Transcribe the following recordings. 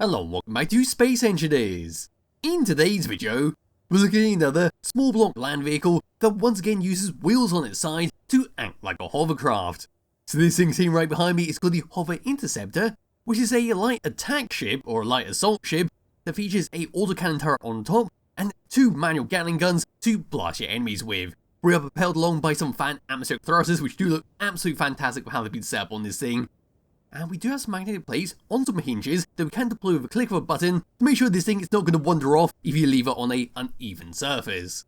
Hello and welcome back to Space Engineers. In today's video, we're looking at another small block land vehicle that once again uses wheels on its side to act like a hovercraft. So this thing seen right behind me is called the Hover Interceptor, which is a light attack ship or light assault ship that features a autocannon turret on top and two manual Gatling guns to blast your enemies with. We are propelled along by some fan atmospheric thrusters which do look absolutely fantastic with how they've been set up on this thing. And we do have some magnetic plates on some hinges that we can deploy with a click of a button to make sure this thing is not going to wander off if you leave it on an uneven surface.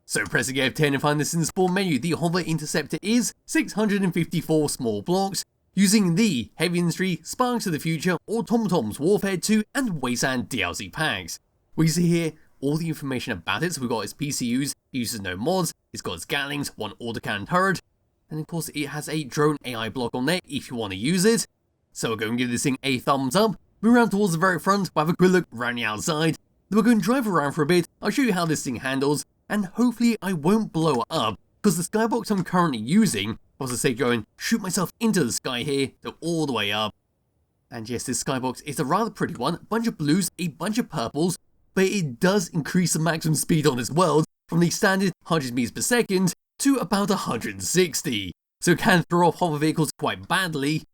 So pressing F10 and find this in the spawn menu, the Hover Interceptor is 654 small blocks, using the Heavy Industry, Sparks of the Future, Automatons Warfare 2 and Wasteland DLC packs. We see here all the information about it, so we've got its PCUs, it uses no mods, it's got its Gatlings, one autocannon turret, and of course it has a drone AI block on there if you want to use it. So we're going to give this thing a thumbs up, move around towards the very front, we'll have a quick look around the outside, then we're going to drive around for a bit, I'll show you how this thing handles, and hopefully I won't blow it up, because the Skybox I'm currently using, was to say go and shoot myself into the sky here, so all the way up. And yes, this Skybox is a rather pretty one, a bunch of blues, a bunch of purples, but it does increase the maximum speed on its world from the standard 100 meters per second to about 160, so it can throw off hover vehicles quite badly,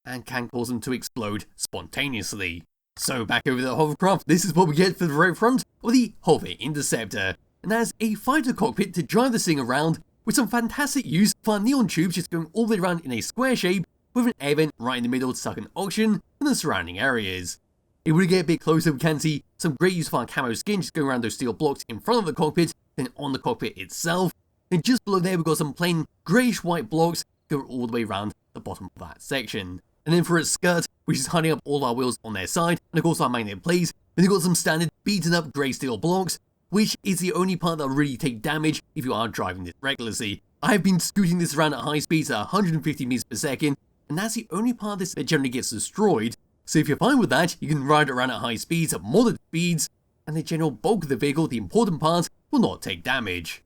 and can cause them to explode spontaneously. So back over the hovercraft, this is what we get for the very front of the Hover Interceptor, and that is a fighter cockpit to drive this thing around with some fantastic use for our neon tubes just going all the way around in a square shape with an air vent right in the middle to suck in oxygen from the surrounding areas. If we get a bit closer, we can see some great use of our camo skin just going around those steel blocks in front of the cockpit, then on the cockpit itself, and just below there we've got some plain greyish white blocks going all the way around the bottom of that section. And then for its skirt, which is hiding up all our wheels on their side, and of course our magnetic plates, then you've got some standard beaten up grey steel blocks, which is the only part that will really take damage if you are driving this recklessly. I have been scooting this around at high speeds at 150 meters per second, and that's the only part of this that generally gets destroyed. So if you're fine with that, you can ride around at high speeds at moderate speeds, and the general bulk of the vehicle, the important part, will not take damage.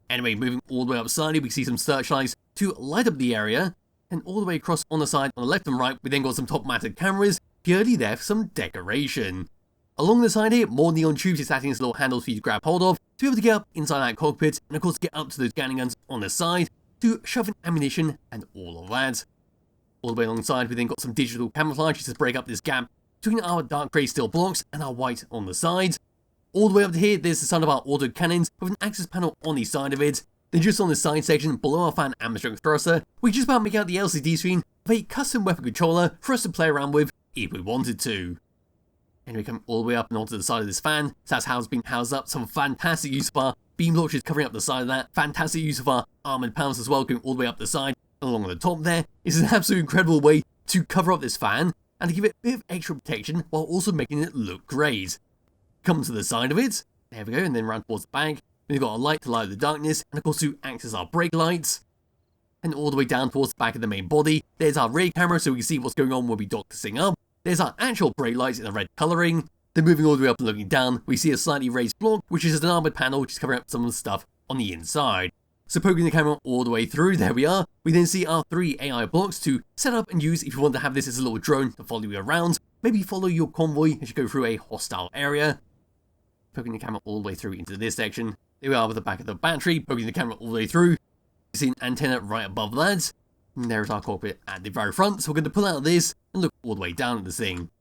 Anyway, moving all the way up slightly, we see some searchlights to light up the area, and all the way across on the side, on the left and right, we then got some top-mounted cameras, purely there for some decoration. Along the side here, more neon tubes is acting as little handles for you to grab hold of, to be able to get up inside that cockpit, and of course get up to those Gatling guns on the side, to shove in ammunition and all of that. All the way alongside, we then got some digital camouflage to break up this gap between our dark grey steel blocks and our white on the side. All the way up to here, there's the sound of our auto cannons with an access panel on the side of it. Then just on the side section below our fan atmospheric thruster, we just about make out the LCD screen of a custom weapon controller for us to play around with if we wanted to. And we come all the way up and onto the side of this fan, so that's how it's been housed up. Some fantastic use of our beam launchers covering up the side of that, fantastic use of our armoured panels as well going all the way up the side and along the top there. It's an absolutely incredible way to cover up this fan and to give it a bit of extra protection while also making it look great. Come to the side of it, there we go, and then round towards the back. We've got a light to light the darkness, and of course to act as our brake lights. And all the way down towards the back of the main body, there's our rear camera so we can see what's going on when we dock this thing up. There's our actual brake lights in the red colouring. Then moving all the way up and looking down, we see a slightly raised block, which is an armoured panel which is covering up some of the stuff on the inside. So poking the camera all the way through, there we are. We then see our 3 AI blocks to set up and use if you want to have this as a little drone to follow you around. Maybe follow your convoy as you go through a hostile area. Poking the camera all the way through into this section. There we are with the back of the battery, poking the camera all the way through. You see an antenna right above that. And there's our cockpit at the very front, so we're going to pull out of this and look all the way down at this thing.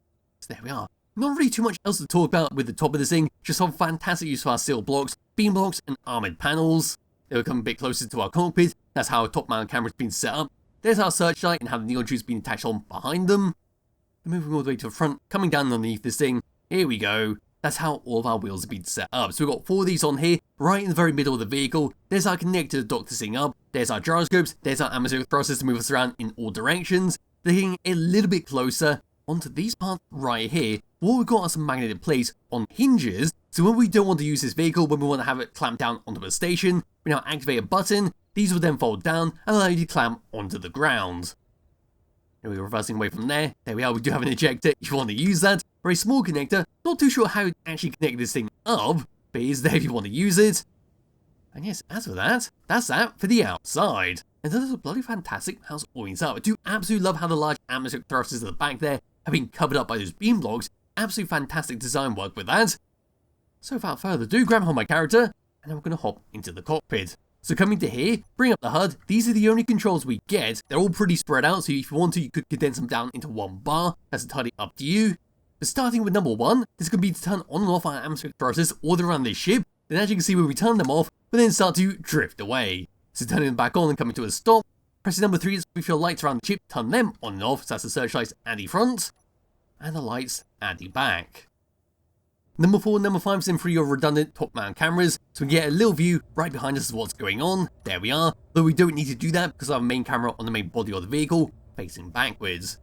So there we are. Not really too much else to talk about with the top of this thing, just some fantastic use of our steel blocks, beam blocks and armoured panels. Then we come a bit closer to our cockpit, that's how our top mount camera's been set up. There's our searchlight and how the neon tube's been attached on behind them. And moving all the way to the front, coming down underneath this thing, here we go. That's how all of our wheels have been set up. So we've got 4 of these on here, right in the very middle of the vehicle. There's our connector to dock this thing up. There's our gyroscopes. There's our atmospheric thrusters to move us around in all directions. They're getting a little bit closer onto these parts right here. What we've got are some magnetic plates on hinges. So when we don't want to use this vehicle, when we want to have it clamped down onto a station, we now activate a button. These will then fold down and allow you to clamp onto the ground. And we're reversing away from there. There we are, we do have an ejector if you want to use that. Or a small connector, not too sure how to actually connect this thing up, but it's there if you want to use it. And yes, as for that, that's that for the outside. And that is a bloody fantastic house all up. I do absolutely love how the large atmospheric thrusters at the back there have been covered up by those beam blocks absolutely fantastic design work with that. So without further ado, grab hold my character, and then we're going to hop into the cockpit. So coming to here, bring up the HUD, these are the only controls we get. They're all pretty spread out, so if you want to, you could condense them down into one bar. That's entirely up to you. But starting with number 1, this could be to turn on and off our atmospheric thrusters all around this ship. Then as you can see, when we turn them off, we then start to drift away. So turning them back on and coming to a stop. Pressing number 3 is if your lights around the ship, turn them on and off, so that's the searchlights at the front, and the lights at the back. Number 4 and number 5 is in for your redundant top-mount cameras, so we get a little view right behind us of what's going on. There we are, though we don't need to do that because I have a main camera on the main body of the vehicle, facing backwards.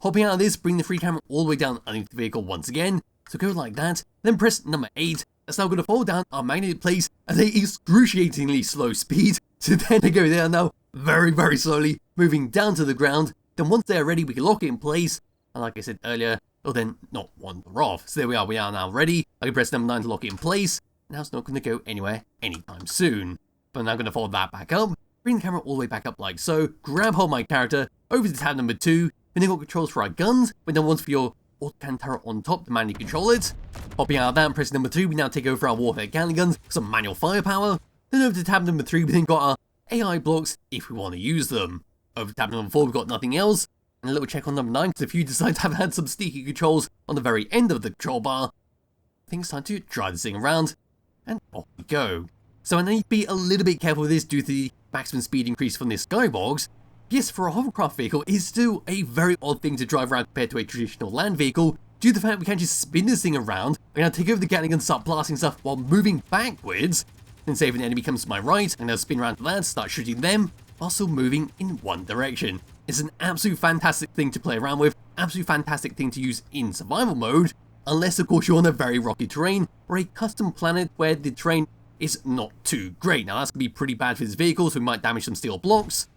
Hopping out of this, bring the free camera all the way down underneath the vehicle once again, so go like that, then press number 8, that's now going to fall down our magnetic plates at an excruciatingly slow speed, so then they go there now, very slowly, moving down to the ground. Then once they're ready, we can lock it in place, and like I said earlier, it'll then not wander off. So there we are now ready. I can press number 9 to lock it in place. Now it's not going to go anywhere anytime soon. But I'm now going to fold that back up, bring the camera all the way back up like so, grab hold of my character, over to tab number 2, and then got controls for our guns, but then once for your autocan turret on top to manually control it. Hopping out of that and pressing number 2, we now take over our warfare Gatling guns for some manual firepower. Then over to tab number 3, we then got our AI blocks if we want to use them. Over to tab number 4, we've got nothing else. And a little check on number 9, because if you decide to have had some sneaky controls on the very end of the control bar, I think it's time to drive this thing around, and off we go. So I need to be a little bit careful with this due to the maximum speed increase from this Skybox. Yes, for a hovercraft vehicle, it's still a very odd thing to drive around compared to a traditional land vehicle, due to the fact we can't just spin this thing around. I'm going to take over the Gatling and start blasting stuff while moving backwards. Then say if an enemy comes to my right, I'm going to spin around to that, start shooting them, while still moving in one direction. It's an absolute fantastic thing to play around with, absolute fantastic thing to use in survival mode, unless of course you're on a very rocky terrain, or a custom planet where the terrain is not too great. Now that's going to be pretty bad for this vehicle, so we might damage some steel blocks.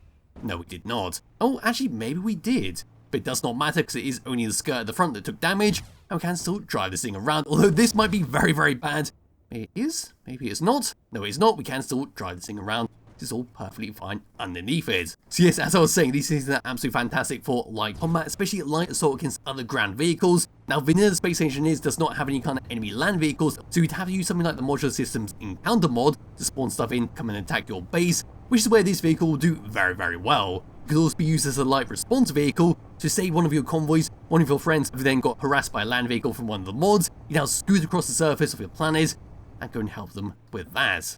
No, we did not. Oh, actually maybe we did. But it does not matter because it is only the skirt at the front that took damage, and we can still drive this thing around, although this might be very bad. It is, maybe it's not. No, it's not, we can still drive this thing around. It's all perfectly fine underneath it. So yes, as I was saying, these things are absolutely fantastic for light combat, especially light assault against other ground vehicles. Now, Vanilla Space Engineers does not have any kind of enemy land vehicles, so you'd have to use something like the Modular Systems Encounter mod to spawn stuff in, come and attack your base, which is where this vehicle will do very well. It could also be used as a light response vehicle, so say one of your convoys, one of your friends have then got harassed by a land vehicle from one of the mods, you now scoot across the surface of your planet and go and help them with that.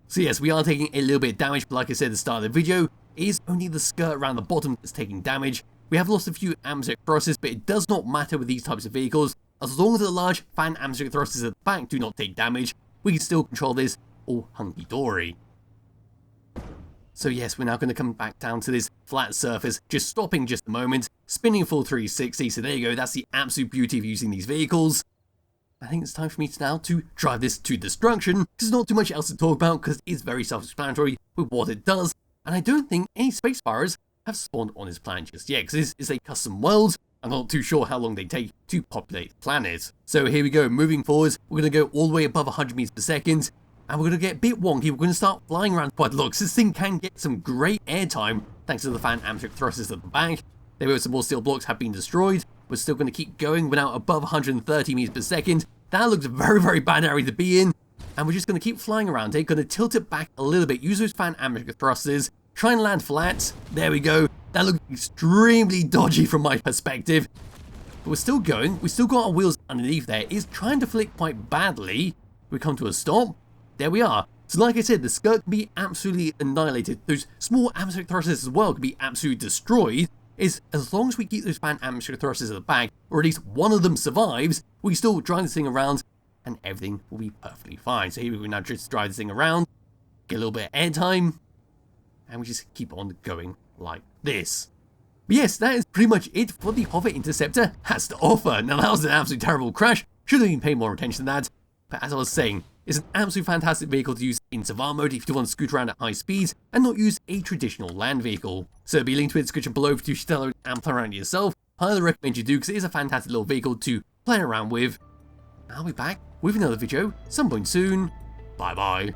So yes, we are taking a little bit of damage, but like I said at the start of the video, it is only the skirt around the bottom that's taking damage. We have lost a few atmospheric thrusters, but it does not matter with these types of vehicles. As long as the large fan atmospheric thrusters at the back do not take damage, we can still control this all hunky-dory. So yes, we're now going to come back down to this flat surface, just stopping just a moment, spinning full 360, so there you go, that's the absolute beauty of using these vehicles. I think it's time for me now to drive this to destruction, because there's not too much else to talk about, because it's very self-explanatory with what it does, and I don't think any spacefarers have spawned on this planet just yet, because this is a custom world. I'm not too sure how long they take to populate the planet. So here we go, moving forwards, we're going to go all the way above 100 meters per second, and we're going to get a bit wonky. We're going to start flying around quite a lot, because this thing can get some great airtime, thanks to the fan atmospheric thrusters at the back. There were some more steel blocks have been destroyed. We're still going to keep going. We're now above 130 meters per second. That looks very bad area to be in. And we're just going to keep flying around it. Going to tilt it back a little bit. Use those fan atmospheric thrusters. Try and land flat. There we go. That looked extremely dodgy from my perspective. But we're still going. We've still got our wheels underneath there. It's trying to flick quite badly. We come to a stop. There we are. So like I said, the skirt can be absolutely annihilated. Those small atmospheric thrusters as well can be absolutely destroyed. Is as long as we keep those fan atmospheric thrusters at the back, or at least one of them survives, we still drive this thing around, and everything will be perfectly fine. So here we go, now just drive this thing around, get a little bit of airtime, and we just keep on going like this. But yes, that is pretty much it for the Hover Interceptor has to offer. Now that was an absolute terrible crash, should have been paying more attention to that, but as I was saying, it's an absolute fantastic vehicle to use in survival mode if you want to scoot around at high speeds and not use a traditional land vehicle. So there'll be a link to it in the description below if you should download and play around yourself. I highly recommend you do because it is a fantastic little vehicle to play around with. I'll be back with another video some point soon. Bye bye.